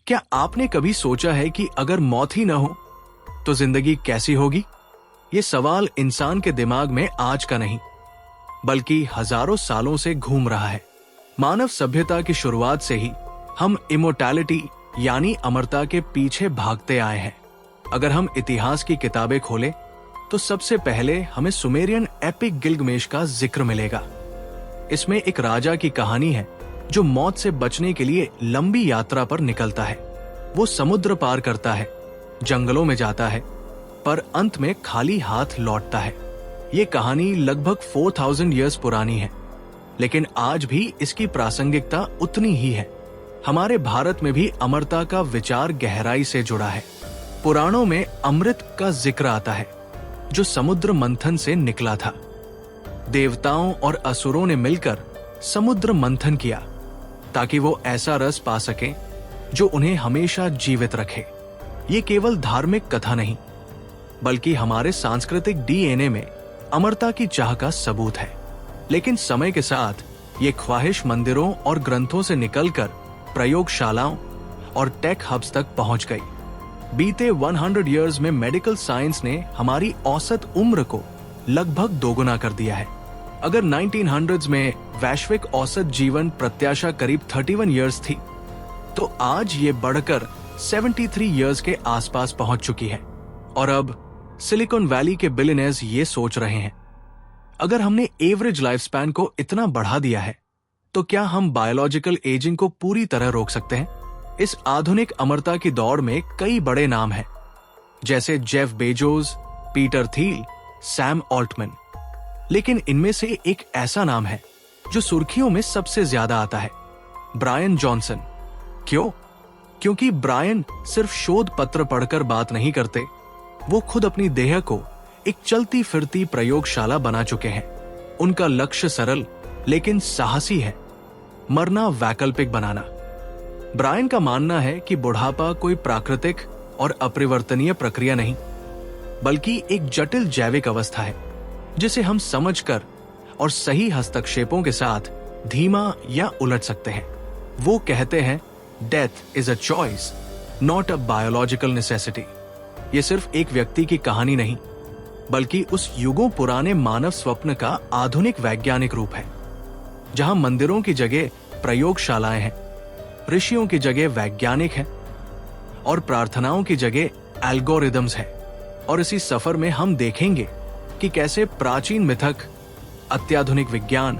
क्या आपने कभी सोचा है कि अगर मौत ही न हो तो जिंदगी कैसी होगी? ये सवाल इंसान के दिमाग में आज का नहीं बल्कि हजारों सालों से घूम रहा है। मानव सभ्यता की शुरुआत से ही हम इमोर्टैलिटी यानी अमरता के पीछे भागते आए हैं। अगर हम इतिहास की किताबें खोलें तो सबसे पहले हमें सुमेरियन एपिक गिल्गमेश का जिक्र मिलेगा। इसमें एक राजा की कहानी है जो मौत से बचने के लिए लंबी यात्रा पर निकलता है। वो समुद्र पार करता है, जंगलों में जाता है, पर अंत में खाली हाथ लौटता है। ये कहानी लगभग 4000 ईयर्स पुरानी है, लेकिन आज भी इसकी प्रासंगिकता उतनी ही है। हमारे भारत में भी अमरता का विचार गहराई से जुड़ा है। पुराणों में अमृत का जिक्र आता है जो समुद्र मंथन से निकला था। देवताओं और असुरों ने मिलकर समुद्र मंथन किया ताकि वो ऐसा रस पा सकें जो उन्हें हमेशा जीवित रखे। ये केवल धार्मिक कथा नहीं बल्कि हमारे सांस्कृतिक डीएनए में अमरता की चाह का सबूत है। लेकिन समय के साथ ये ख्वाहिश मंदिरों और ग्रंथों से निकलकर प्रयोगशालाओं और टेक हब्स तक पहुंच गई। बीते 100 इयर्स में मेडिकल साइंस ने हमारी औसत उम्र को लगभग दोगुना कर दिया है। अगर 1900s में वैश्विक औसत जीवन प्रत्याशा करीब 31 इयर्स थी, तो आज ये बढ़कर 73 इयर्स के आसपास पहुंच चुकी है। और अब सिलिकॉन वैली के बिलियनर्स ये सोच रहे हैं, अगर हमने एवरेज लाइफ स्पैन को इतना बढ़ा दिया है, तो क्या हम बायोलॉजिकल एजिंग को पूरी तरह रोक सकते हैं? इस आधुनिक अमरता की दौड़ में कई बड़े नाम हैं, जैसे Jeff Bezos, Peter Thiel, Sam Altman. लेकिन इनमें से एक ऐसा नाम है जो सुर्खियों में सबसे ज्यादा आता है, ब्रायन जॉनसन। क्यों? क्योंकि ब्रायन सिर्फ शोध पत्र पढ़कर बात नहीं करते, वो खुद अपनी देह को एक चलती फिरती प्रयोगशाला बना चुके हैं। उनका लक्ष्य सरल लेकिन साहसी है, मरना वैकल्पिक बनाना। ब्रायन का मानना है कि बुढ़ापा कोई प्राकृतिक और अपरिवर्तनीय प्रक्रिया नहीं बल्कि एक जटिल जैविक अवस्था है जिसे हम समझकर और सही हस्तक्षेपों के साथ धीमा या उलट सकते हैं। वो कहते हैं, death is a choice, not a biological necessity. ये सिर्फ एक व्यक्ति की कहानी नहीं बल्कि उस युगों पुराने मानव स्वप्न का आधुनिक वैज्ञानिक रूप है, जहां मंदिरों की जगह प्रयोगशालाएं हैं, ऋषियों की जगह वैज्ञानिक हैं और प्रार्थनाओं की जगह एल्गोरिदम्स हैं। और इसी सफर में हम देखेंगे कि कैसे प्राचीन मिथक, अत्याधुनिक विज्ञान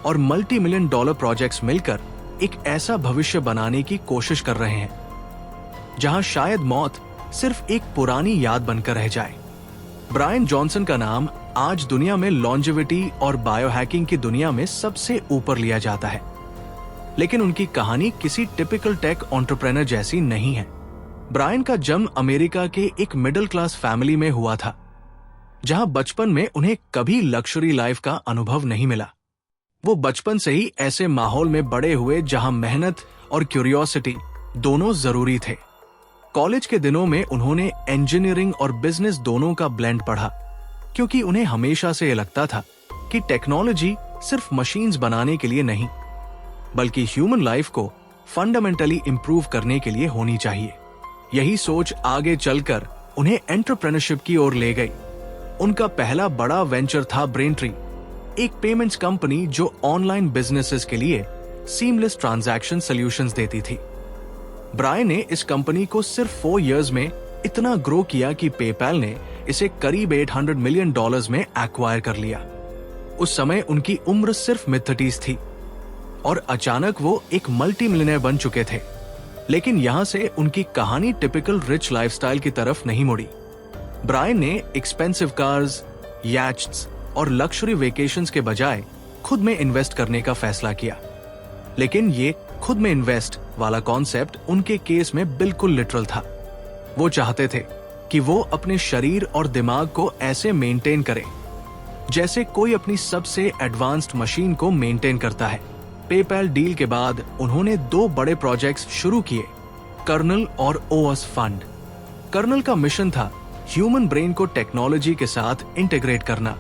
और मल्टी मिलियन डॉलर प्रोजेक्ट्स मिलकर एक ऐसा भविष्य बनाने की कोशिश कर रहे हैं जहां शायद मौत सिर्फ एक पुरानी याद बनकर रह जाए। ब्रायन जॉनसन का नाम आज दुनिया में लॉन्जेविटी और बायोहैकिंग की दुनिया में सबसे ऊपर लिया जाता है, लेकिन उनकी कहानी किसी टिपिकल टेक एंटरप्रेन्योर जैसी नहीं है। ब्रायन का जन्म अमेरिका के एक मिडिल क्लास फैमिली में हुआ था, जहां बचपन में उन्हें कभी लग्जरी लाइफ का अनुभव नहीं मिला। वो बचपन से ही ऐसे माहौल में बड़े हुए जहां मेहनत और क्यूरियोसिटी दोनों जरूरी थे। कॉलेज के दिनों में उन्होंने इंजीनियरिंग और बिजनेस दोनों का ब्लेंड पढ़ा, क्योंकि उन्हें हमेशा से ये लगता था कि टेक्नोलॉजी सिर्फ मशीन्स बनाने के लिए नहीं बल्कि ह्यूमन लाइफ को फंडामेंटली इंप्रूव करने के लिए होनी चाहिए। यही सोच आगे चलकर उन्हें एंटरप्रेन्योरशिप की ओर ले गई। उनका पहला बड़ा वेंचर था ब्रेनट्री, एक पेमेंट्स कंपनी जो ऑनलाइन बिजनेसेस के लिए सीमलेस ट्रांजैक्शन सॉल्यूशंस देती थी। ब्रायन ने इस कंपनी को सिर्फ 4 इयर्स में इतना ग्रो किया कि पेपैल ने इसे करीब $800 मिलियन में एक्वायर कर लिया। उस समय उनकी उम्र सिर्फ मिड-30s थी और अचानक वो एक मल्टी मिलियनेयर बन चुके थे। लेकिन यहां से उनकी कहानी टिपिकल रिच लाइफस्टाइल की तरफ नहीं मुड़ी। ब्रायन ने एक्सपेंसिव कार्स, याच्ट्स और लग्जरी वेकेशंस के बजाय खुद में इन्वेस्ट करने का फैसला किया। लेकिन ये खुद में इन्वेस्ट वाला कॉन्सेप्ट उनके केस में बिल्कुल लिटरल था। वो चाहते थे कि वो अपने शरीर और दिमाग को ऐसे मेंटेन करें जैसे कोई अपनी सबसे एडवांस्ड मशीन को मेंटेन करता है। पेपैल डील के बाद उन्होंने 2 बड़े प्रोजेक्ट्स शुरू किए, कर्नल और ओएस फंड। कर्नल का मिशन था ह्यूमन ब्रेन को टेक्नोलॉजी के साथ इंटीग्रेट करना,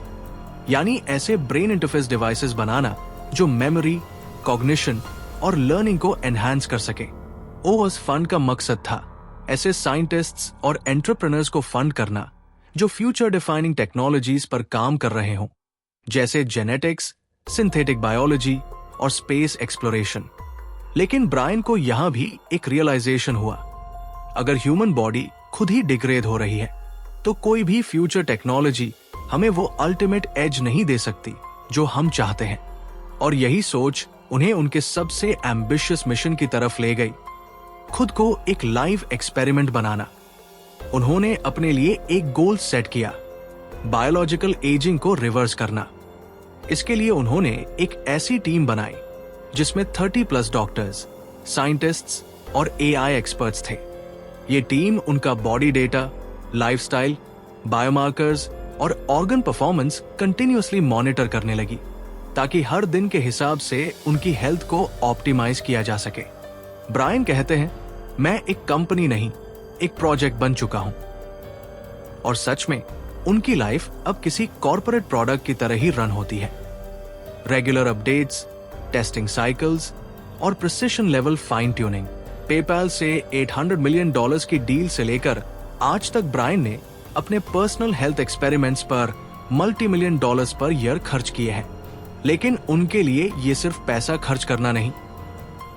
यानी ऐसे ब्रेन इंटरफेस डिवाइसेस बनाना जो मेमोरी, कॉग्निशन और लर्निंग को एनहांस कर सके। ओवर्स फंड का मकसद था ऐसे साइंटिस्ट्स और एंटरप्रेन्योर्स को फंड करना जो फ्यूचर डिफाइनिंग टेक्नोलॉजीज पर काम कर रहे हों, जैसे जेनेटिक्स, सिंथेटिक बायोलॉजी और स्पेस एक्सप्लोरेशन। लेकिन ब्रायन को यहां भी एक रियलाइजेशन हुआ, अगर ह्यूमन बॉडी खुद ही डिग्रेड हो रही है तो कोई भी फ्यूचर टेक्नोलॉजी हमें वो अल्टीमेट एज नहीं दे सकती जो हम चाहते हैं। और यही सोच उन्हें उनके सबसे एम्बिशियस मिशन की तरफ ले गई, खुद को एक लाइव एक्सपेरिमेंट बनाना। उन्होंने अपने लिए एक गोल सेट किया, बायोलॉजिकल एजिंग को रिवर्स करना। इसके लिए उन्होंने एक ऐसी टीम बनाई जिसमें 30+ डॉक्टर्स, साइंटिस्ट्स और AI एक्सपर्ट्स थे। ये टीम उनका बॉडी डेटा, लाइफस्टाइल, बायोमार्कर्स और ऑर्गन परफॉर्मेंस कंटिन्यूअसली मॉनिटर करने लगी, ताकि हर दिन के हिसाब से उनकी हेल्थ को ऑप्टिमाइज किया जा सके। ब्रायन कहते हैं, मैं एक कंपनी नहीं, एक प्रोजेक्ट बन चुका हूं। और सच में उनकी लाइफ अब किसी कॉर्पोरेट प्रोडक्ट की तरह ही रन होती है। रेगुलर अपडेट्स, टेस्टिंग साइकिल्स और precision level fine tuning. PayPal से $800 मिलियन की डील से लेकर आज तक ब्रायन ने अपने पर्सनल हेल्थ एक्सपेरिमेंट्स पर $multi-million पर ईयर खर्च किए हैं। लेकिन उनके लिए ये सिर्फ पैसा खर्च करना नहीं,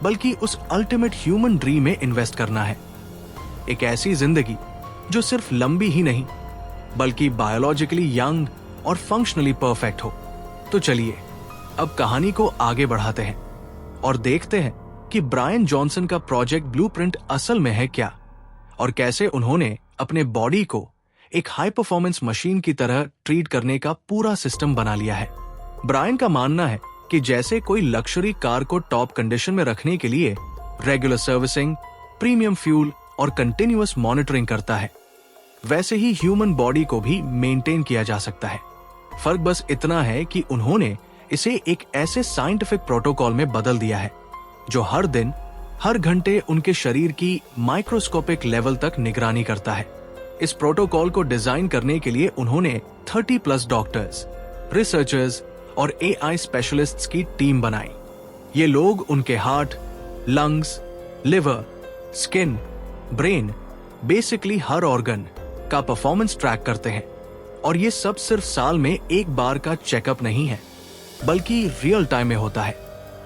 बल्कि उस अल्टीमेट ह्यूमन ड्रीम में इन्वेस्ट करना है। एक ऐसी जिंदगी जो सिर्फ लंबी ही नहीं, बल्कि बायोलॉजिकली यंग और फंक्शनली परफेक्ट हो। तो चलिए अब कहानी को आगे बढ़ाते हैं और देखते हैं कि ब्रायन जॉनसन का प्रोजेक्ट ब्लूप्रिंट असल में है क्या, और कैसे उन्होंने अपने बॉडी को एक हाई परफॉर्मेंस मशीन की तरह ट्रीट करने का पूरा सिस्टम बना लिया है। ब्रायन का मानना है कि जैसे कोई लग्जरी कार को टॉप कंडीशन में रखने के लिए रेगुलर सर्विसिंग, प्रीमियम फ्यूल और कंटिन्यूअस मॉनिटरिंग करता है, वैसे ही ह्यूमन बॉडी को भी मेंटेन किया जा सकता है। फर्क बस इतना है कि उन्होंने इसे एक ऐसे साइंटिफिक प्रोटोकॉल में बदल दिया है जो हर दिन, हर घंटे उनके शरीर की माइक्रोस्कोपिक लेवल तक निगरानी करता है। इस प्रोटोकॉल को डिजाइन करने के लिए उन्होंने 30+ डॉक्टर्स, रिसर्चर्स और AI स्पेशलिस्ट्स की टीम बनाई। ये लोग उनके heart, lungs, liver, skin, brain, basically हर ऑर्गन का परफॉर्मेंस ट्रैक करते हैं। और ये सब सिर्फ साल में एक बार का चेकअप नहीं है, बल्कि रियल टाइम में होता है।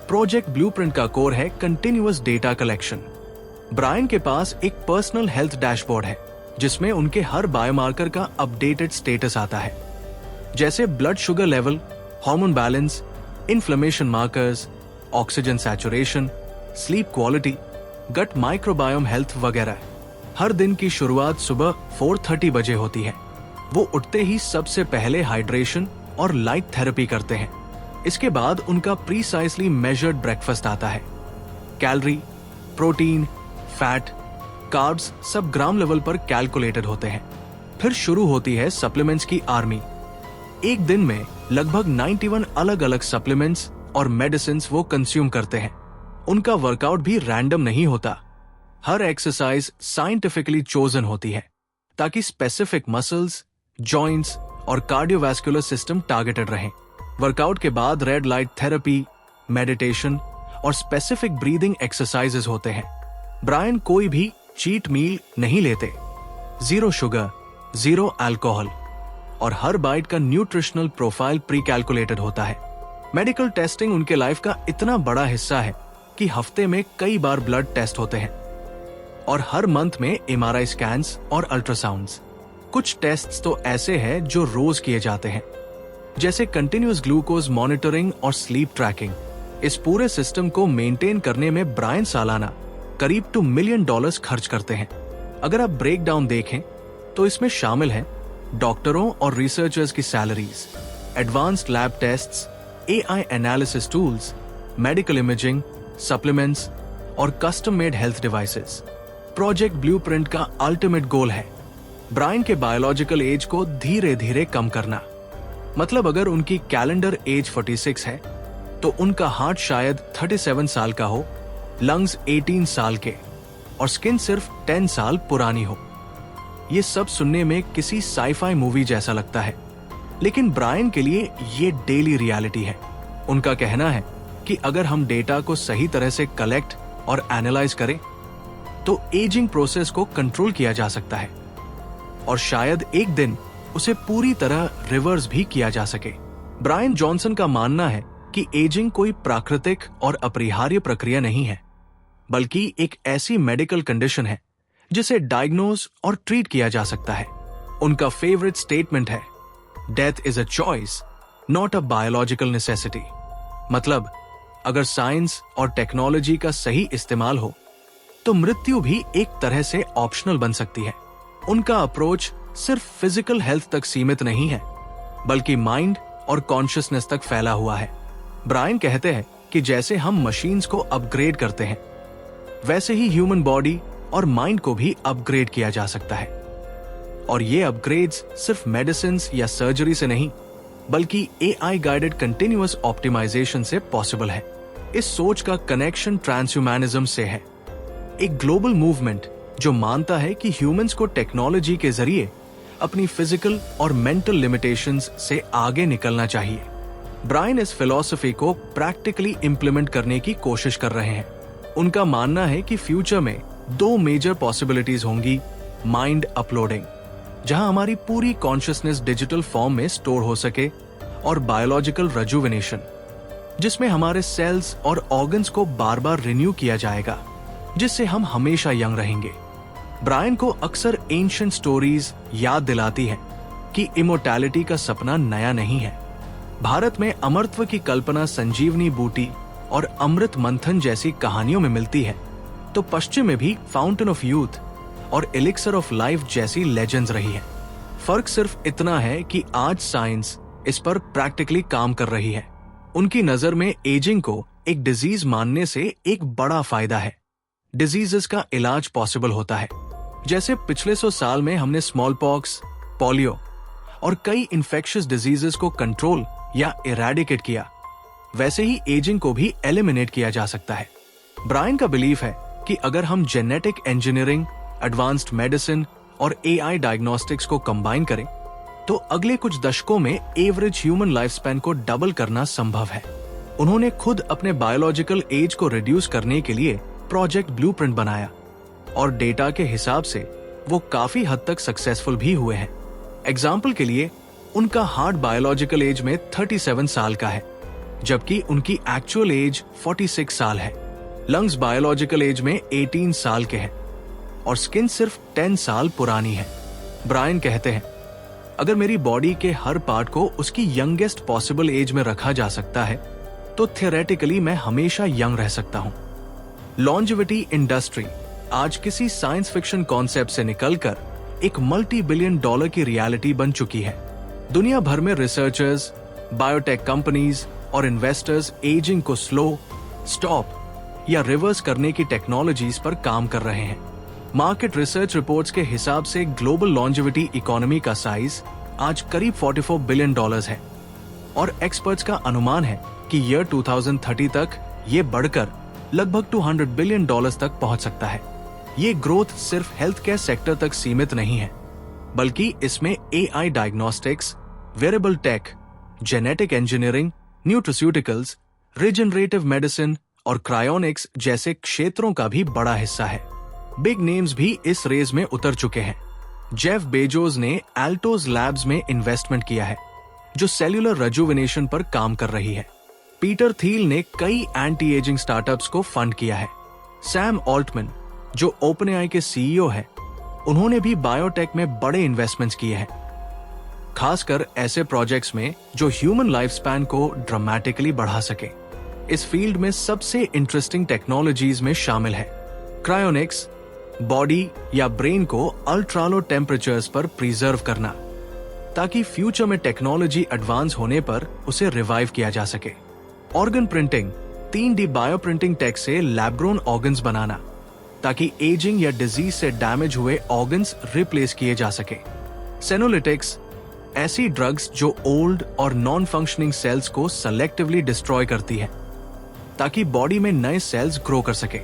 प्रोजेक्ट ब्लूप्रिंट का कोर है कंटिन्यूअस डेटा कलेक्शन। ब्रायन के पास एक पर्सनल हेल्थ डैशबोर्ड है जिसमें उनके हर बायोमार्कर का अपडेटेड स्टेटस आता है, जैसे blood sugar level, hormone balance, inflammation markers, oxygen saturation, sleep quality, gut microbiome health वगैरह। हर दिन की शुरुआत सुबह 4:30 बजे होती है। वो उठते ही सबसे पहले हाइड्रेशन और लाइट थेरेपी करते हैं। इसके बाद उनका प्रीसाइजली मेजर्ड ब्रेकफास्ट आता है। कैलोरी, प्रोटीन, फैट, कार्ब्स सब ग्राम लेवल पर कैलकुलेटेड होते हैं। फिर शुरू होती है सप्लीमेंट्स की आर्मी। एक दिन में लगभग 91 अलग अलग सप्लीमेंट्स और मेडिसिन वो कंज्यूम करते हैं। उनका वर्कआउट भी रैंडम नहीं होता। हर एक्सरसाइज साइंटिफिकली चोजन होती है ताकि स्पेसिफिक मसल्स, जॉइंट्स और कार्डियोवैस्कुलर सिस्टम टारगेटेड रहें। वर्कआउट के बाद रेड लाइट थेरेपी, मेडिटेशन और स्पेसिफिक ब्रीदिंग एक्सरसाइजेस होते हैं। ब्रायन कोई भी चीट मील नहीं लेते। 0 शुगर, 0 अल्कोहल और हर बाइट का न्यूट्रिशनल प्रोफाइल प्री कैलकुलेटेड होता है। मेडिकल टेस्टिंग उनके लाइफ का इतना बड़ा हिस्सा है कि हफ्ते में कई बार ब्लड टेस्ट होते हैं और हर मंथ में MRI स्कैन्स और अल्ट्रासाउंड्स। कुछ टेस्ट्स तो ऐसे हैं जो रोज किए जाते हैं, जैसे कंटिन्यूअस ग्लूकोज मॉनिटरिंग और स्लीप ट्रैकिंग। इस पूरे सिस्टम को मेंटेन करने में ब्रायन सालाना करीब $2 मिलियन खर्च करते हैं। अगर आप ब्रेक डाउन देखें तो इसमें शामिल हैं डॉक्टरों और रिसर्चर्स की salaries, advanced lab tests, AI analysis tools, medical imaging, supplements और custom made health devices. Project blueprint का अल्टीमेट गोल है ब्रायन के बायोलॉजिकल एज को धीरे धीरे कम करना। मतलब अगर उनकी कैलेंडर एज 46 है तो उनका हार्ट शायद 37 साल का हो, लंग्स 18 साल के और स्किन सिर्फ 10 साल पुरानी हो। ये सब सुनने में किसी साईफाई मूवी जैसा लगता है, लेकिन ब्रायन के लिए ये डेली रियलिटी है। उनका कहना है कि अगर हम डेटा को सही तरह से कलेक्ट और एनालाइज करें तो एजिंग प्रोसेस को कंट्रोल किया जा सकता है और शायद एक दिन उसे पूरी तरह रिवर्स भी किया जा सके। ब्रायन जॉनसन का मानना है कि एजिंग कोई प्राकृतिक और अपरिहार्य प्रक्रिया नहीं है, बल्कि एक ऐसी मेडिकल कंडीशन है जिसे डायग्नोज और ट्रीट किया जा सकता है। उनका फेवरेट स्टेटमेंट है, death is a choice not a biological necessity. मतलब अगर साइंस और टेक्नोलॉजी का सही इस्तेमाल हो तो मृत्यु भी एक तरह से ऑप्शनल बन सकती है। उनका अप्रोच सिर्फ फिजिकल हेल्थ तक सीमित नहीं है, बल्कि माइंड और कॉन्शियसनेस तक फैला हुआ है। ब्रायन कहते हैं कि जैसे हम मशीन्स को अपग्रेड करते हैं, वैसे ही ह्यूमन बॉडी और माइंड को भी अपग्रेड किया जा सकता है। और ये अपग्रेड्स सिर्फ मेडिसिन या सर्जरी से नहीं, बल्कि AI गाइडेड कंटिन्यूअस ऑप्टिमाइजेशन से पॉसिबल है। इस सोच का कनेक्शन ट्रांसह्यूमैनिज्म से है, एक ग्लोबल मूवमेंट जो मानता है कि ह्यूमंस को टेक्नोलॉजी के जरिए अपनी फिजिकल और मेंटल लिमिटेशंस से आगे निकलना चाहिए। ब्रायन इस फिलॉसफी को प्रैक्टिकली इंप्लीमेंट करने की कोशिश कर रहे हैं। उनका मानना है कि फ्यूचर में 2 मेजर पॉसिबिलिटीज होंगी। माइंड अपलोडिंग, जहां हमारी पूरी कॉन्शियसनेस डिजिटल फॉर्म में स्टोर हो सके, और बायोलॉजिकल रेजुविनेशन, जिसमें हमारे सेल्स और ऑर्गन्स को बार बार रिन्यू किया जाएगा, जिससे हम हमेशा यंग रहेंगे। ब्रायन को अक्सर एंशिएंट स्टोरीज याद दिलाती है कि इमोर्टैलिटी का सपना नया नहीं है। भारत में अमरत्व की कल्पना संजीवनी बूटी और अमृत मंथन जैसी कहानियों में मिलती है, तो पश्चिम में भी फाउंटेन ऑफ यूथ और एलिक्सर ऑफ लाइफ जैसी लेजेंड्स रही है। फर्क सिर्फ इतना है कि आज साइंस इस पर प्रैक्टिकली काम कर रही है। उनकी नजर में एजिंग को एक डिजीज मानने से एक बड़ा फायदा है। डिजीजेस का इलाज पॉसिबल होता है। जैसे पिछले 100 साल में हमने स्मॉल पॉक्स, पोलियो और कई इन्फेक्शियस डिजीजेस को कंट्रोल या इरेडिकेट किया, वैसे ही एजिंग को भी एलिमिनेट किया जा सकता है। ब्रायन का बिलीफ है कि अगर हम जेनेटिक इंजीनियरिंग, एडवांस्ड मेडिसिन और AI डायग्नोस्टिक्स को कंबाइन करें, तो अगले कुछ दशकों में एवरेज ह्यूमन लाइफ स्पैन को डबल करना संभव है। उन्होंने खुद अपने बायोलॉजिकल एज को रिड्यूस करने के लिए प्रोजेक्ट ब्लूप्रिंट बनाया और डेटा के हिसाब से वो काफी हद तक सक्सेसफुल भी हुए हैं। एग्जाम्पल के लिए, उनका हार्ट बायोलॉजिकल एज में 37 साल का है, जबकि उनकी एक्चुअल एज 46 साल है। लंग्स बायोलॉजिकल एज में 18 साल के हैं और स्किन सिर्फ 10 साल पुरानी है। ब्रायन कहते हैं, अगर मेरी बॉडी के हर पार्ट को उसकी यंगेस्ट पॉसिबल एज में रखा जा सकता है, तो थियोरेटिकली मैं हमेशा यंग रह सकता हूं। लॉन्जेविटी इंडस्ट्री आज किसी साइंस फिक्शन कॉन्सेप्ट से निकलकर एक $multi-billion की रियलिटी बन चुकी है। दुनिया भर में रिसर्चर्स, बायोटेक कंपनीज और इन्वेस्टर्स एजिंग को स्लो, स्टॉप या रिवर्स करने की टेक्नोलॉजीज पर काम कर रहे हैं। मार्केट रिसर्च रिपोर्ट्स के हिसाब से ग्लोबल लॉन्जेविटी इकोनॉमी का साइज आज करीब $44 बिलियन है और एक्सपर्ट्स का अनुमान है कि ईयर 2030 तक ये बढ़कर लगभग $200 बिलियन तक पहुंच सकता है। ये ग्रोथ सिर्फ हेल्थ केयर सेक्टर तक सीमित नहीं है, बल्कि इसमें AI diagnostics, wearable tech, genetic engineering, nutraceuticals, regenerative medicine और क्रायोनिक्स जैसे क्षेत्रों का भी बड़ा हिस्सा है। बिग नेम्स भी इस रेस में उतर चुके हैं। जेफ बेजोस ने एल्टोज लैब्स में इन्वेस्टमेंट किया है, जो सेल्यूलर रेजुविनेशन पर काम कर रही है। पीटर थील ने कई एंटी एजिंग स्टार्टअप्स को फंड किया है। सैम ऑल्टमैन, जो ओपनएआई के CEO है, उन्होंने भी बायोटेक में बड़े इन्वेस्टमेंट्स किए हैं, खासकर ऐसे प्रोजेक्ट्स में जो ह्यूमन लाइफ स्पैन को ड्रामेटिकली बढ़ा सके। इस फील्ड में सबसे इंटरेस्टिंग टेक्नोलॉजीज में शामिल है क्रायोनिक्स, बॉडी या ब्रेन को अल्ट्रा लो टेम्परेचर्स पर प्रिजर्व करना, ताकि फ्यूचर में टेक्नोलॉजी एडवांस होने पर उसे रिवाइव किया जा सके। Organ printing, 3D bio printing tech से लैब ग्रोन ऑर्गन्स बनाना, ताकि एजिंग या डिजीज से डैमेज हुए ऑर्गन्स रिप्लेस किए जा सके। सेनोलिटिक्स, ऐसी ड्रग्स जो ओल्ड और नॉन फंक्शनिंग सेल्स को सेलेक्टिवली डिस्ट्रॉय करती है, ताकि बॉडी में नए सेल्स ग्रो कर सके।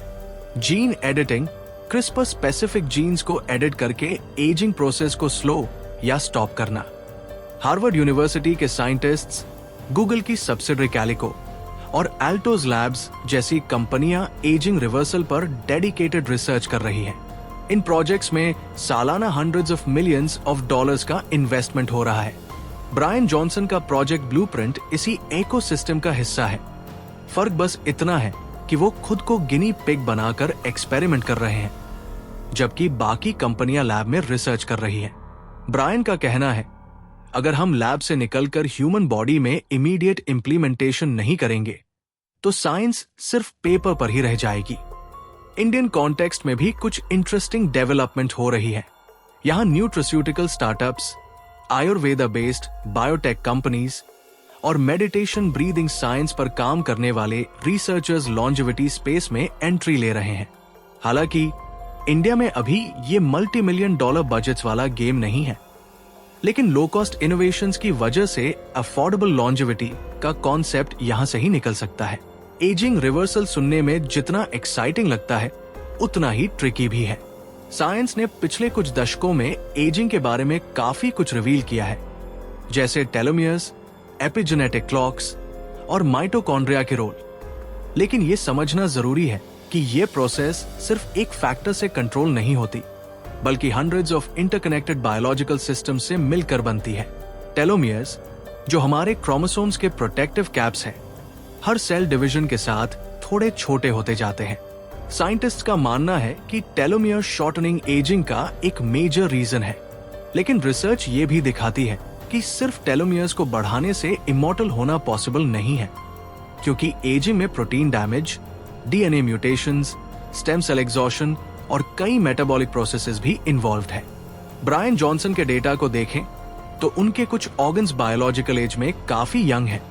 Gene editing, CRISPR specific genes को एडिट करके एजिंग प्रोसेस को स्लो या स्टॉप करना। हार्वर्ड यूनिवर्सिटी के साइंटिस्ट्स, गूगल की सब्सिडरी कैलिको और अल्टोज लैब्स जैसी कंपनियां एजिंग रिवर्सल पर डेडिकेटेड रिसर्च कर रही हैं। इन प्रोजेक्ट्स में सालाना hundreds of millions of dollars का इन्वेस्टमेंट हो रहा है। ब्रायन जॉनसन का प्रोजेक्ट ब्लूप्रिंट इसी इकोसिस्टम का हिस्सा है। फर्क बस इतना है कि वो खुद को गिनी पिग बनाकर एक्सपेरिमेंट कर रहे हैं, जबकि बाकी कंपनियां लैब में रिसर्च कर रही हैं। ब्रायन का कहना है, अगर हम लैब से निकलकर ह्यूमन बॉडी में इमीडिएट इम्प्लीमेंटेशन नहीं करेंगे तो साइंस सिर्फ पेपर पर ही रह जाएगी। इंडियन कॉन्टेक्स्ट में भी कुछ इंटरेस्टिंग डेवलपमेंट हो रही है। यहां nutraceutical startups, Ayurveda based biotech companies और मेडिटेशन ब्रीदिंग साइंस पर काम करने वाले रिसर्चर्स लॉन्जेविटी स्पेस में एंट्री ले रहे हैं। हालांकि इंडिया में अभी ये मल्टी मिलियन डॉलर बजट्स वाला गेम नहीं है, लेकिन लो कॉस्ट इनोवेशंस की वजह से अफोर्डेबल लॉन्जेविटी का कॉन्सेप्ट यहां से ही निकल सकता है। एजिंग रिवर्सल सुनने में जितना एक्साइटिंग लगता है उतना ही ट्रिकी भी है। साइंस ने पिछले कुछ दशकों में एजिंग के बारे में काफी कुछ रिवील किया है, जैसे टेलोमियर्स, एपिजेनेटिक क्लॉक्स और माइटोकॉन्ड्रिया के रोल। लेकिन ये समझना जरूरी है कि ये प्रोसेस सिर्फ एक फैक्टर से कंट्रोल नहीं होती, बल्कि hundreds of interconnected biological system से मिलकर बनती है। टेलोमियर्स, जो हमारे क्रोमोसोम्स के प्रोटेक्टिव कैप्स हैं, हर सेल डिवीजन के साथ थोड़े छोटे होते जाते हैं। साइंटिस्ट्स का मानना है कि टेलोमियर शॉर्टनिंग एजिंग का एक मेजर रीजन है, लेकिन रिसर्च ये भी दिखाती है कि सिर्फ टेलोमियर्स को बढ़ाने से इमॉर्टल होना पॉसिबल नहीं है, क्योंकि एजिंग में protein damage, DNA mutations, stem cell exhaustion और कई मेटाबॉलिक प्रोसेसेस भी इन्वॉल्व्ड है। ब्रायन जॉनसन के डेटा को देखें तो उनके कुछ ऑर्गन्स बायोलॉजिकल एज में काफी यंग है।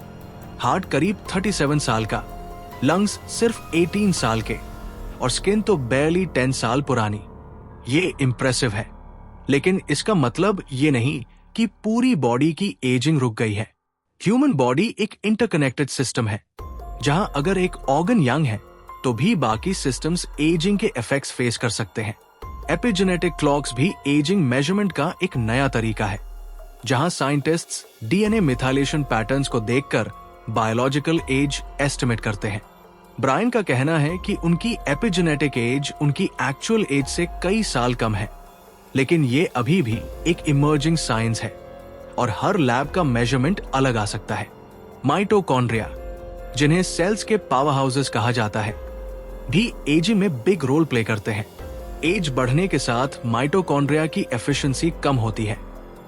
हार्ट करीब 37 साल का, लंग्स सिर्फ 18 साल के और स्किन तो barely 10 साल पुरानी। ये इम्प्रेसिव है, लेकिन इसका मतलब ये नहीं कि पूरी बॉडी की एजिंग रुक गई है। ह्यूमन बॉडी एक इंटरकनेक्टेड सिस्टम है, जहां अगर एक ऑर्गन यंग है तो भी बाकी सिस्टम्स एजिंग के इफेक्ट्स फेस कर सकते हैं। एपिजेनेटिक क्लॉक्स भी एजिंग मेजरमेंट का एक नया तरीका है, जहां साइंटिस्ट्स डीएनए मिथाइलेशन पैटर्न्स को देखकर बायोलॉजिकल एज एस्टिमेट करते हैं। ब्रायन का कहना है कि उनकी एपिजेनेटिक एज उनकी एक्चुअल एज से कई साल कम है, लेकिन ये अभी भी एक इमर्जिंग साइंस है और हर लैब का मेजरमेंट अलग आ सकता है। माइटोकॉन्ड्रिया, जिन्हें सेल्स के पावर हाउसेस कहा जाता है, भी एजिंग में बिग रोल प्ले करते हैं। एज बढ़ने के साथ माइटोकॉन्ड्रिया की एफिशिएंसी कम होती है,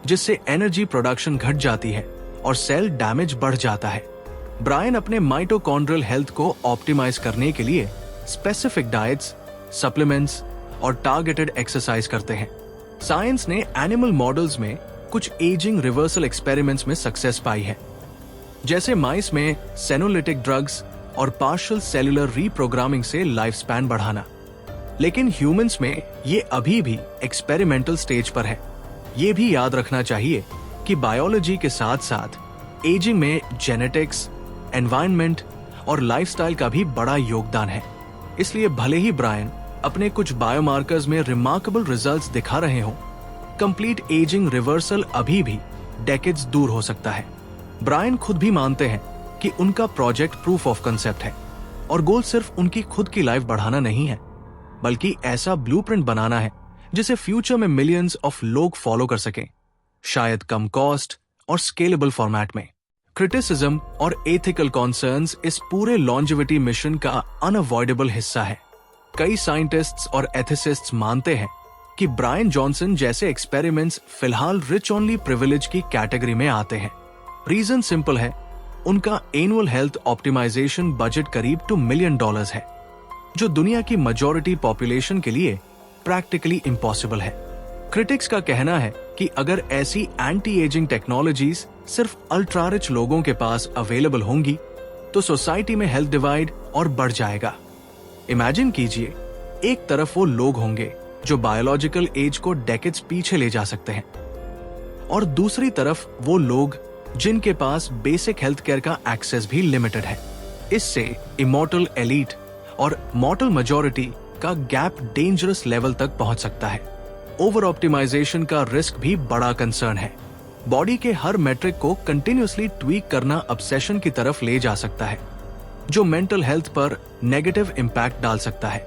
जिससे एनर्जी प्रोडक्शन घट जाती है और सेल डैमेज बढ़ जाता है। ब्रायन अपने माइटोकॉन्ड्रियल हेल्थ को ऑप्टिमाइज करने के लिए स्पेसिफिक डाइट्स, सप्लीमेंट्स और टारगेटेड एक्सरसाइज करते हैं। साइंस ने एनिमल मॉडल्स में कुछ एजिंग रिवर्सल एक्सपेरिमेंट्स में सक्सेस पाई है, जैसे माइस में सेनोलिटिक ड्रग्स और पार्शियल सेल्यूलर रीप्रोग्रामिंग से लाइफ स्पैन बढ़ाना। लेकिन ह्यूमंस में ये अभी भी एक्सपेरिमेंटल स्टेज पर है। ये भी याद रखना चाहिए कि बायोलॉजी के साथ साथ एजिंग में जेनेटिक्स, एनवायरनमेंट और लाइफस्टाइल का भी बड़ा योगदान है। इसलिए भले ही ब्रायन अपने कुछ बायोमार्कर्स में रिमार्केबल रिजल्ट्स दिखा रहे हों, कंप्लीट एजिंग रिवर्सल अभी भी डेकेड्स दूर हो सकता है। ब्रायन खुद भी मानते हैं कि उनका प्रोजेक्ट प्रूफ ऑफ कंसेप्ट है और गोल सिर्फ उनकी खुद की लाइफ बढ़ाना नहीं है, बल्कि ऐसा ब्लूप्रिंट बनाना है जिसे फ्यूचर में मिलियंस ऑफ लोग फॉलो कर सकें, शायद कम कॉस्ट और स्केलेबल फॉर्मेट में। क्रिटिसिज्म और एथिकल कॉन्सर्न्स इस पूरे लॉन्जेविटी मिशन का अनअवॉइडेबल हिस्सा है। कई साइंटिस्ट्स और एथिसिस्ट्स मानते हैं कि ब्रायन जॉनसन जैसे एक्सपेरिमेंट्स फिलहाल रिच ओनली प्रिविलेज की कैटेगरी में आते हैं। रीजन सिंपल है, उनका एनुअल हेल्थ ऑप्टिमाइजेशन बजट करीब $2 मिलियन है, जो दुनिया की मेजॉरिटी पॉपुलेशन के लिए प्रैक्टिकली इम्पॉसिबल है। क्रिटिक्स का कहना है कि अगर ऐसी एंटी एजिंग टेक्नोलॉजीज सिर्फ अल्ट्रा रिच लोगों के पास अवेलेबल होंगी तो सोसाइटी में हेल्थ डिवाइड और बढ़ जाएगा। इमेजिन कीजिए, एक तरफ वो लोग होंगे जो बायोलॉजिकल एज को डेकेड्स पीछे ले जा सकते हैं, और दूसरी तरफ वो लोग जिनके पास बेसिक हेल्थ केयर का एक्सेस भी लिमिटेड है। इससे इमॉर्टल एलीट और मॉर्टल मेजॉरिटी का गैप डेंजरस लेवल तक पहुंच सकता है। ओवर ऑप्टिमाइजेशन का रिस्क भी बड़ा कंसर्न है। बॉडी के हर मेट्रिक को कंटिन्यूअसली ट्वीक करना ऑब्सेशन की तरफ ले जा सकता है। जो मेंटल हेल्थ पर नेगेटिव इम्पैक्ट डाल सकता है।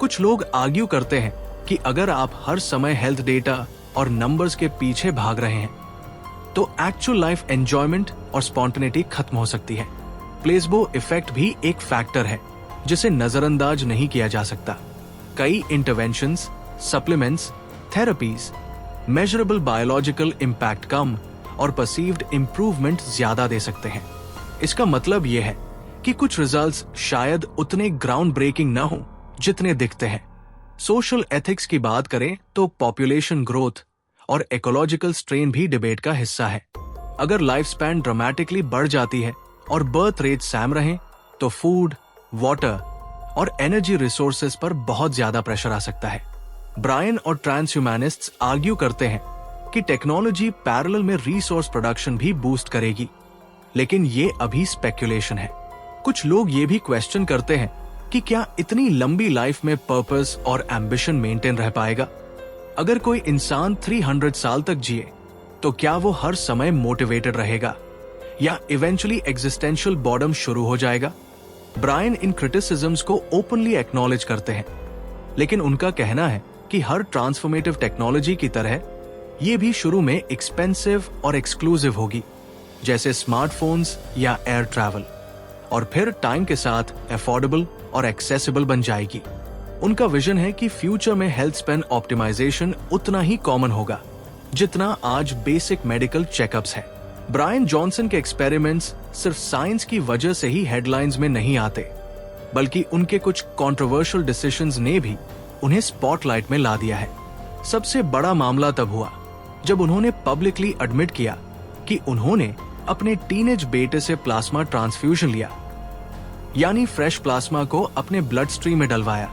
कुछ लोग आर्ग्यू करते हैं कि अगर आप हर समय हेल्थ डेटा और नंबर्स के पीछे भाग रहे हैं तो एक्चुअल लाइफ एंजॉयमेंट और स्पॉन्टेनिटी खत्म हो सकती है। प्लेसबो इफेक्ट भी एक फैक्टर है जिसे नजरअंदाज नहीं किया जा सकता। कई interventions, supplements, therapies measurable biological impact कम और परसीव्ड इंप्रूवमेंट ज्यादा दे सकते हैं। इसका मतलब यह है कि कुछ रिजल्ट्स शायद उतने ग्राउंड ब्रेकिंग न हो जितने दिखते हैं। सोशल एथिक्स की बात करें तो पॉपुलेशन ग्रोथ और इकोलॉजिकल स्ट्रेन भी डिबेट का हिस्सा है। अगर लाइफ स्पैन ड्रामेटिकली बढ़ जाती है और बर्थ रेट सैम रहे तो फूड, वाटर और एनर्जी रिसोर्सेज पर बहुत ज्यादा प्रेशर आ सकता है। ब्रायन और ट्रांसह्यूमैनिस्ट्स आर्ग्यू करते हैं कि टेक्नोलॉजी पैरेलल में रिसोर्स प्रोडक्शन भी बूस्ट करेगी, लेकिन ये अभी स्पेक्यूलेशन है। कुछ लोग ये भी क्वेश्चन करते हैं कि क्या इतनी लंबी लाइफ में पर्पस और एम्बिशन मेंटेन रह पाएगा। अगर कोई इंसान 300 साल तक जिए तो क्या वो हर समय मोटिवेटेड रहेगा या इवेंचुअली एग्जिस्टेंशियल बॉर्डम शुरू हो जाएगा। ब्रायन इन क्रिटिसिज्म्स को ओपनली एक्नॉलेज करते हैं, लेकिन उनका कहना है कि हर ट्रांसफॉर्मेटिव टेक्नोलॉजी की तरह ये भी शुरू में एक्सपेंसिव और एक्सक्लूसिव होगी, जैसे स्मार्टफोन्स या एयर ट्रैवल, और फिर टाइम के साथ अफोर्डेबल और एक्सेसिबल बन जाएगी। उनका विजन है कि फ्यूचर में हेल्थ स्पैन ऑप्टिमाइजेशन उतना ही कॉमन होगा जितना आज बेसिक मेडिकल चेकअप्स है। ब्रायन जॉनसन के एक्सपेरिमेंट्स सिर्फ साइंस की वजह से ही हेडलाइंस में नहीं आते, बल्कि उनके कुछ कंट्रोवर्शियल डिसीजंस ने भी उन्हें स्पॉटलाइट में ला दिया है। सबसे बड़ा मामला तब हुआ जब उन्होंने पब्लिकली एडमिट किया कि उन्होंने अपने टीनेज बेटे से प्लाज्मा ट्रांसफ्यूजन लिया, यानी फ्रेश प्लाज्मा को अपने ब्लड स्ट्रीम में डलवाया,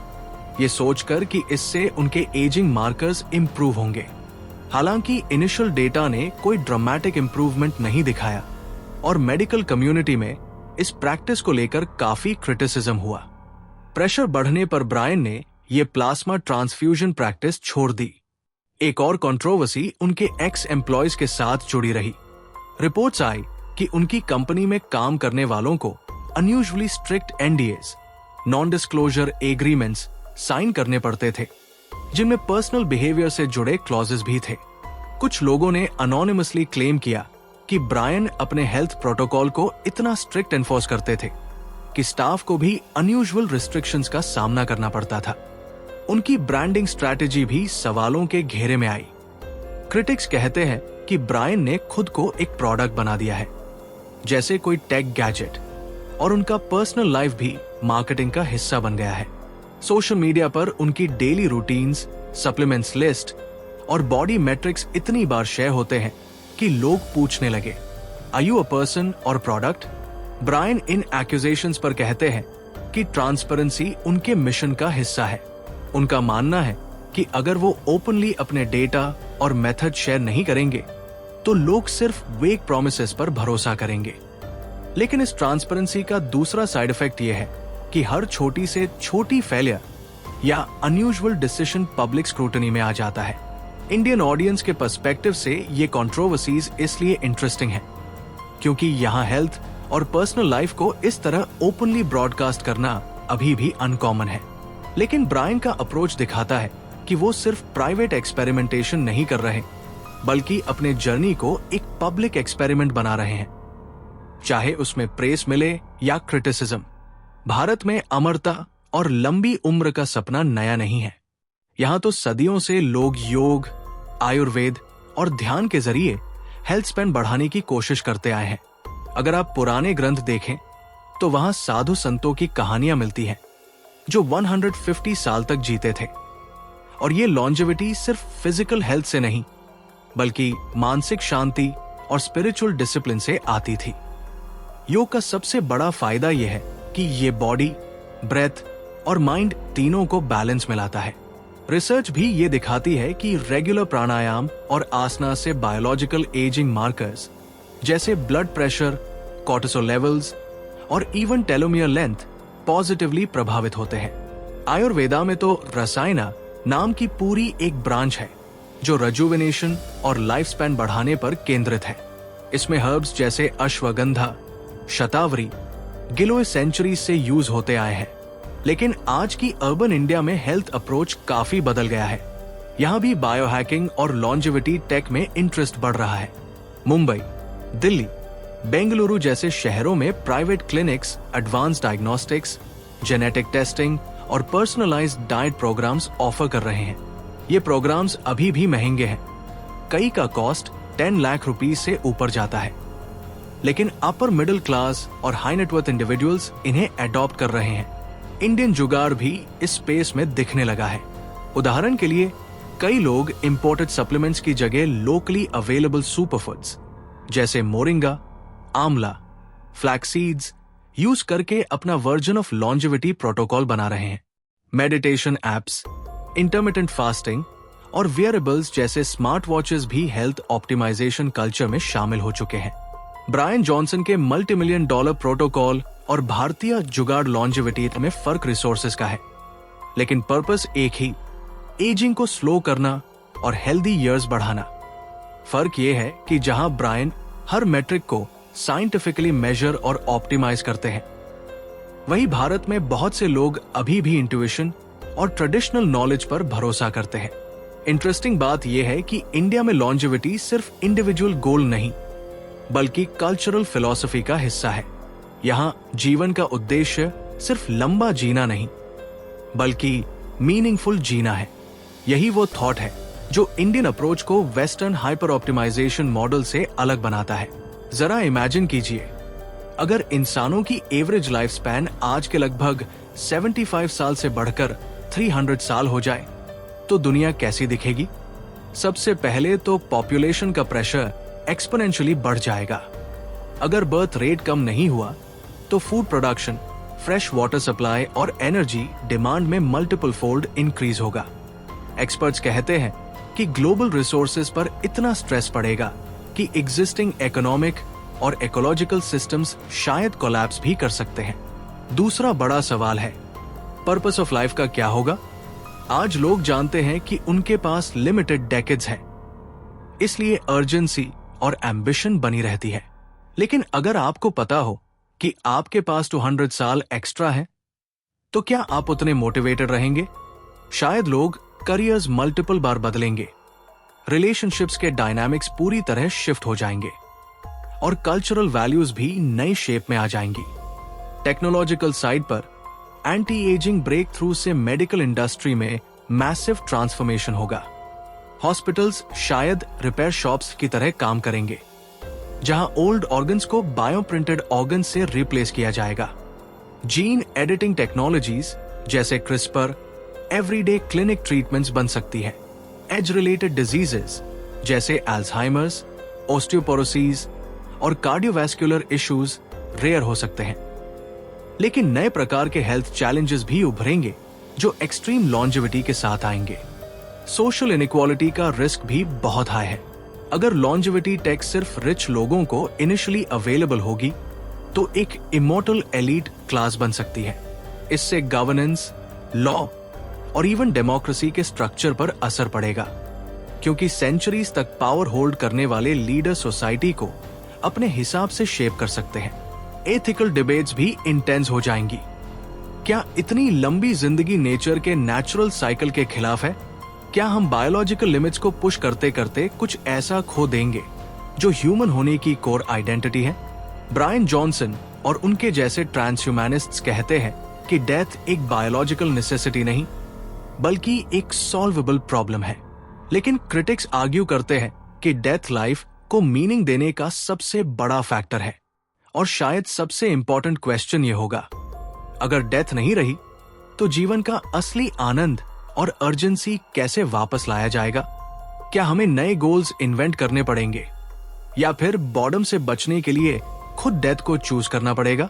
ये सोचकर कि इससे उनके एजिंग मार्कर्स इंप्रूव होंगे। हालांकि इनिशियल डेटा ने कोई ड्रामेटिक इंप्रूवमेंट नहीं दिखाया और मेडिकल कम्युनिटी में इस प्रैक्टिस को लेकर काफी क्रिटिसिज्म हुआ। प्रेशर बढ़ने पर ब्रायन ने ये प्लाज्मा ट्रांसफ्यूजन प्रैक्टिस छोड़ दी। एक और कंट्रोवर्सी उनके एक्स एम्प्लॉयज के साथ जुड़ी रही। रिपोर्ट्स आई कि उनकी कंपनी में काम करने वालों को unusually strict NDAs, non disclosure agreements sign करने पड़ते थे, जिनमें पर्सनल बिहेवियर से जुड़े क्लॉजेस भी थे। कुछ लोगों ने अनोनिमसली क्लेम किया कि ब्रायन अपने हेल्थ प्रोटोकॉल को इतना स्ट्रिक्ट एनफोर्स करते थे कि स्टाफ को भी अनयूजुअल रिस्ट्रिक्शंस का सामना करना पड़ता था। उनकी ब्रांडिंग स्ट्रैटेजी भी सवालों के घेरे में आई। क्रिटिक्स कहते हैं कि ब्रायन ने खुद को एक प्रोडक्ट बना दिया है, जैसे कोई टेक गैजेट, और उनका पर्सनल लाइफ भी मार्केटिंग का हिस्सा बन गया है। सोशल मीडिया पर उनकी डेली रूटीन्स, सप्लीमेंट्स लिस्ट और बॉडी मैट्रिक्स इतनी बार शेयर होते हैं कि लोग पूछने लगे, आर यू अ पर्सन और प्रोडक्ट? ब्रायन इन एक्यूजेशंस पर कहते हैं कि ट्रांसपेरेंसी उनके मिशन का हिस्सा है। उनका मानना है कि अगर वो ओपनली अपने डेटा और मेथड शेयर नहीं करेंगे तो लोग सिर्फ वेग प्रॉमिसेस पर भरोसा करेंगे। लेकिन इस ट्रांसपेरेंसी का दूसरा साइड इफेक्ट यह है कि हर छोटी से छोटी फेलियर या अनयूजुअल डिसीजन पब्लिक स्क्रूटनी में आ जाता है। इंडियन ऑडियंस के पर्सपेक्टिव से ये कंट्रोवर्सीज इसलिए इंटरेस्टिंग है क्योंकि यहाँ हेल्थ और पर्सनल लाइफ को इस तरह ओपनली ब्रॉडकास्ट करना अभी भी अनकॉमन है। लेकिन ब्रायन का अप्रोच दिखाता है कि वो सिर्फ प्राइवेट एक्सपेरिमेंटेशन नहीं कर रहे, बल्कि अपने जर्नी को एक पब्लिक एक्सपेरिमेंट बना रहे हैं, चाहे उसमें प्रेस मिले या क्रिटिसिज्म। भारत में अमरता और लंबी उम्र का सपना नया नहीं है। यहाँ तो सदियों से लोग योग, आयुर्वेद और ध्यान के जरिए हेल्थ स्पैन बढ़ाने की कोशिश करते आए हैं। अगर आप पुराने ग्रंथ देखें तो वहां साधु संतों की कहानियां मिलती हैं जो 150 साल तक जीते थे, और ये लॉन्जेविटी सिर्फ फिजिकल हेल्थ से नहीं बल्कि मानसिक शांति और स्पिरिचुअल डिसिप्लिन से आती थी। योग का सबसे बड़ा फायदा यह है कि ये बॉडी, ब्रेथ और माइंड तीनों को बैलेंस में लाता है। रिसर्च भी ये दिखाती है कि रेगुलर प्राणायाम और आसना से बायोलॉजिकल एजिंग मार्कर्स जैसे ब्लड प्रेशर, कोर्टिसोल लेवल्स और इवन टेलोमियर लेंथ पॉजिटिवली प्रभावित होते हैं। आयुर्वेदा में तो रसायना नाम की पूरी एक ब्रांच है जो रेजुवेनेशन और लाइफ स्पैन बढ़ाने पर केंद्रित है। इसमें हर्ब्स जैसे अश्वगंधा, शतावरी गिलोय सेंचुरी से यूज होते आए हैं। लेकिन आज की अर्बन इंडिया में हेल्थ अप्रोच काफी बदल गया है। यहाँ भी बायोहैकिंग और लॉन्जेविटी टेक में इंटरेस्ट बढ़ रहा है। मुंबई, दिल्ली, बेंगलुरु जैसे शहरों में private clinics advance diagnostics, genetic testing और पर्सनलाइज्ड डाइट प्रोग्राम्स ऑफर कर रहे हैं। ये प्रोग्राम्स अभी भी महंगे हैं। कई का कॉस्ट 10 लाख रुपीस से ऊपर जाता है, लेकिन अपर मिडिल क्लास और हाई नेटवर्थ इंडिविजुअल्स इन्हें अडॉप्ट कर रहे हैं। इंडियन जुगाड़ भी इस स्पेस में दिखने लगा है। उदाहरण के लिए कई लोग इंपोर्टेड सप्लीमेंट्स की जगह लोकली अवेलेबल सुपरफूड्स जैसे मोरिंगा, आंवला, फ्लैक्सीड्स यूज करके अपना वर्जन ऑफ लॉन्जेविटी प्रोटोकॉल बना रहे हैं। मेडिटेशन एप्स, इंटरमिटेंट फास्टिंग और वियरेबल्स जैसे स्मार्ट वॉचेस भी हेल्थ ऑप्टिमाइजेशन कल्चर में शामिल हो चुके हैं। ब्रायन जॉनसन के $multi million प्रोटोकॉल और भारतीय जुगाड़ लॉन्जेविटी में फर्क रिसोर्सेज का है, लेकिन पर्पस एक ही, एजिंग को स्लो करना और हेल्दी ईयर्स बढ़ाना। फर्क यह है कि जहां ब्रायन हर मेट्रिक को साइंटिफिकली मेजर और ऑप्टिमाइज करते हैं, वहीं भारत में बहुत से लोग अभी भी इंट्यूइशन और ट्रेडिशनल नॉलेज पर भरोसा करते हैं। इंटरेस्टिंग बात यह है कि इंडिया में लॉन्जेविटी सिर्फ इंडिविजुअल गोल नहीं, बल्कि कल्चरल फिलॉसफी का हिस्सा है। यहाँ जीवन का उद्देश्य सिर्फ लंबा जीना नहीं, बल्कि मीनिंगफुल जीना है। यही वो थॉट है जो इंडियन अप्रोच को वेस्टर्न हाइपर ऑप्टिमाइजेशन मॉडल से अलग बनाता है। जरा इमेजिन कीजिए, अगर इंसानों की एवरेज लाइफ स्पैन आज के लगभग 75 साल से बढ़कर 300 साल हो जाए तो दुनिया कैसी दिखेगी? सबसे पहले तो पॉपुलेशन का प्रेशर एक्सपोनेंशियली बढ़ जाएगा। अगर बर्थ रेट कम नहीं हुआ तो food production, fresh water supply और एनर्जी डिमांड में मल्टीपल फोल्ड इंक्रीज होगा। एक्सपर्ट्स कहते हैं कि ग्लोबल रिसोर्सेज पर इतना स्ट्रेस पड़ेगा कि एग्जिस्टिंग इकोनॉमिक और इकोलॉजिकल सिस्टम्स शायद कोलैप्स भी कर सकते हैं। दूसरा बड़ा सवाल है, पर्पस ऑफ लाइफ का क्या होगा? आज लोग जानते हैं कि उनके पास लिमिटेड डेकेड्स हैं, इसलिए अर्जेंसी और एम्बिशन बनी रहती है। लेकिन अगर आपको पता हो कि आपके पास 200 साल एक्स्ट्रा है, तो क्या आप उतने मोटिवेटेड रहेंगे? शायद लोग करियर्स मल्टीपल बार बदलेंगे, रिलेशनशिप्स के डायनामिक्स पूरी तरह शिफ्ट हो जाएंगे और कल्चरल वैल्यूज भी नई शेप में आ जाएंगी। टेक्नोलॉजिकल साइड पर एंटी एजिंग ब्रेक थ्रू से मेडिकल इंडस्ट्री में मैसिव ट्रांसफॉर्मेशन होगा। हॉस्पिटल्स शायद रिपेयर शॉप्स की तरह काम करेंगे, जहां ओल्ड ऑर्गन्स को बायोप्रिंटेड ऑर्गन से रिप्लेस किया जाएगा। जीन एडिटिंग टेक्नोलॉजीज जैसे क्रिस्पर एवरीडे क्लिनिक ट्रीटमेंट्स बन सकती है। एज रिलेटेड डिजीजेस जैसे अल्जाइमर्स, ओस्टियोपोरोसिस और कार्डियोवैस्कुलर इश्यूज रेयर हो सकते हैं। लेकिन नए प्रकार के हेल्थ चैलेंजेस भी उभरेंगे जो एक्सट्रीम लॉन्जेविटी के साथ आएंगे। सोशल इनइक्वालिटी का रिस्क भी बहुत हाई है। अगर लॉन्जेविटी टेक सिर्फ रिच लोगों को इनिशियली अवेलेबल होगी तो एक इमॉर्टल एलीट क्लास बन सकती है। इससे गवर्नेंस, लॉ और इवन डेमोक्रेसी के स्ट्रक्चर पर असर पड़ेगा, क्योंकि सेंचुरीज तक पावर होल्ड करने वाले लीडर सोसाइटी को अपने हिसाब से शेप कर सकते हैं। एथिकल डिबेट्स भी इंटेंस हो जाएंगी। क्या इतनी लंबी जिंदगी नेचर के नेचुरल साइकिल के खिलाफ है? क्या हम बायोलॉजिकल लिमिट्स को पुश करते करते कुछ ऐसा खो देंगे जो ह्यूमन होने की कोर आइडेंटिटी है? ब्रायन जॉनसन और उनके जैसे ट्रांसह्यूमैनिस्ट्स कहते हैं कि डेथ एक बायोलॉजिकल नेसेसिटी नहीं, बल्कि एक सॉल्वेबल प्रॉब्लम है। लेकिन क्रिटिक्स आर्ग्यू करते हैं कि डेथ लाइफ को मीनिंग देने का सबसे बड़ा फैक्टर है। और शायद सबसे इंपॉर्टेंट क्वेश्चन ये होगा, अगर डेथ नहीं रही तो जीवन का असली आनंद और अर्जेंसी कैसे वापस लाया जाएगा? क्या हमें नए गोल्स इन्वेंट करने पड़ेंगे या फिर बॉर्डम से बचने के लिए खुद डेथ को चूज करना पड़ेगा?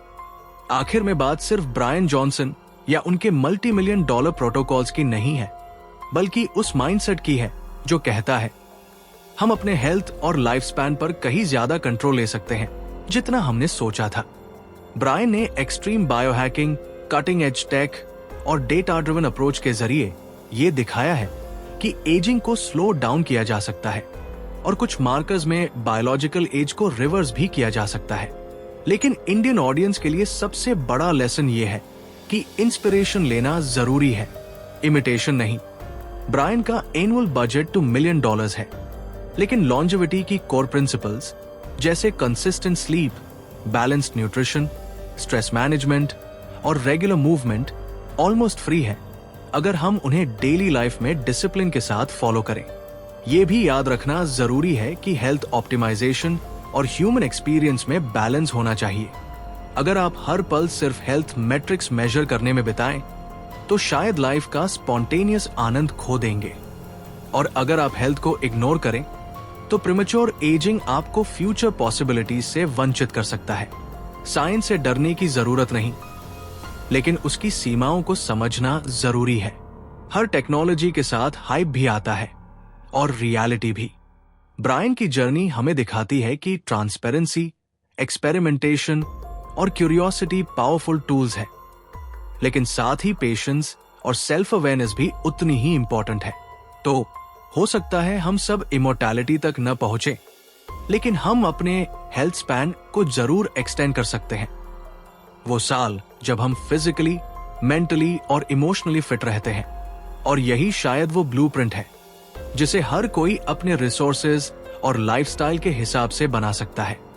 आखिर में बात सिर्फ ब्रायन जॉनसन या उनके $multi million प्रोटोकॉल्स की नहीं है, बल्कि उस माइंडसेट की है जो कहता है हम अपने हेल्थ और लाइफ स्पैन पर कहीं ज्यादा कंट्रोल ले सकते हैं जितना हमने सोचा था। ब्रायन ने extreme biohacking, cutting edge tech और डेटा ड्रिवन अप्रोच के जरिए ये दिखाया है कि एजिंग को स्लो डाउन किया जा सकता है और कुछ मार्कर्स में बायोलॉजिकल एज को रिवर्स भी किया जा सकता है। लेकिन इंडियन ऑडियंस के लिए सबसे बड़ा लेसन ये है कि इंस्पिरेशन लेना जरूरी है, इमिटेशन नहीं। ब्रायन का एनुअल बजट $2 मिलियन है, लेकिन लॉन्जेविटी की कोर प्रिंसिपल्स जैसे consistent sleep, balanced nutrition, stress management और रेगुलर मूवमेंट ऑलमोस्ट फ्री है अगर हम उन्हें डेली लाइफ में डिसिप्लिन के साथ फॉलो करें। यह भी याद रखना जरूरी है कि हेल्थ ऑप्टिमाइजेशन और ह्यूमन एक्सपीरियंस में बैलेंस होना चाहिए। अगर आप हर पल सिर्फ हेल्थ मैट्रिक्स मेजर करने में बिताएं, तो शायद लाइफ का स्पॉन्टेनियस आनंद खो देंगे। और अगर आप हेल्थ को इग्नोर करें, तो प्रीमेच्योर एजिंग आपको फ्यूचर पॉसिबिलिटीज से वंचित कर सकता है। साइंस से डरने की जरूरत नहीं, लेकिन उसकी सीमाओं को समझना जरूरी है। हर टेक्नोलॉजी के साथ हाइप भी आता है और रियलिटी भी। ब्रायन की जर्नी हमें दिखाती है कि ट्रांसपेरेंसी, एक्सपेरिमेंटेशन और क्यूरियोसिटी पावरफुल टूल्स है, लेकिन साथ ही पेशेंस और सेल्फ अवेयरनेस भी उतनी ही इंपॉर्टेंट है। तो हो सकता है हम सब इमोर्टैलिटी तक न पहुंचे, लेकिन हम अपने हेल्थ स्पैन को जरूर एक्सटेंड कर सकते हैं। वो साल जब हम फिजिकली, मेंटली और इमोशनली फिट रहते हैं। और यही शायद वो ब्लूप्रिंट है जिसे हर कोई अपने रिसोर्सेज और लाइफस्टाइल के हिसाब से बना सकता है।